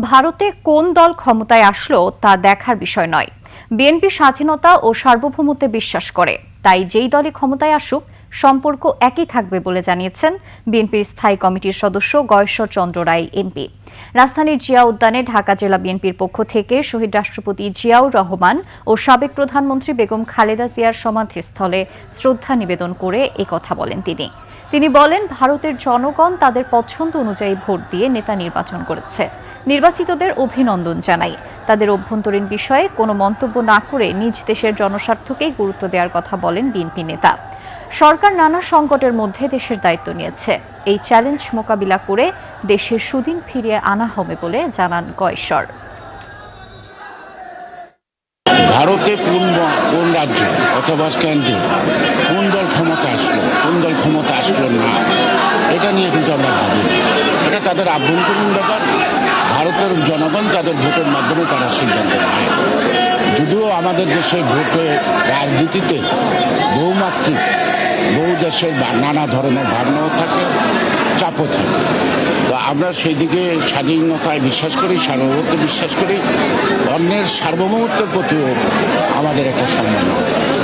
ভারতে কোন দল ক্ষমতায় আসলো তা দেখার বিষয় নয়। বিএনপি স্বাধীনতা ও সার্বভৌমত্বে বিশ্বাস করে, তাই যেই দলই ক্ষমতায় আসুক সম্পর্ক একই থাকবে বলে জানিয়েছেন বিএনপির স্থায়ী কমিটির সদস্য গয়েশ্বর চন্দ্র রায় এমপি। রাজধানীর জিয়া উদ্যানে ঢাকা জেলা বিএনপির পক্ষ থেকে শহীদ রাষ্ট্রপতি জিয়াউর রহমান ও সাবেক প্রধানমন্ত্রী বেগম খালেদা জিয়ার সমাধিস্থলে শ্রদ্ধা নিবেদন করে একথা বলেন তিনি বলেন, ভারতের জনগণ তাদের পছন্দ অনুযায়ী ভোট দিয়ে নেতা নির্বাচন করেছে। নির্বাচিতদের অভিনন্দন জানাই। তাদের অভ্যন্তরীণ বিষয়ে কোনো মন্তব্য না করে নিজ দেশের জনস্বার্থকেই গুরুত্ব দেওয়ার কথা বলেন বিএনপি নেতা। সরকার নানা সংকটের মধ্যে দেশের দায়িত্ব নিয়েছে। এই চ্যালেঞ্জ মোকাবিলা করে দেশের সুদিন ফিরিয়ে আনা হবে বলে জানান গয়েশ্বর। ভারতে কোন রাজ্য অথবা কেন্দ্রে কোন দল ক্ষমতা আসলো, কোন দল ক্ষমতা আসলো না, এটা নিয়ে কিন্তু আমরা ভাবি। এটা তাদের আভ্যন্তরীণ ব্যাপার। ভারতের জনগণ তাদের ভোটের মাধ্যমে তারা সিদ্ধান্ত নেয়। যদিও আমাদের দেশে ভোটে রাজনীতিতে বহুমাত্রিক বহু দেশের নানা ধরনের ভাবনাও থাকে, চাপও থাকে। তো আমরা সেই দিকে স্বাধীনতায় বিশ্বাস করি, সার্বভৌমত্বে বিশ্বাস করি। অন্যের সার্বভৌমত্বের প্রতিও আমাদের একটা সম্মান আছে।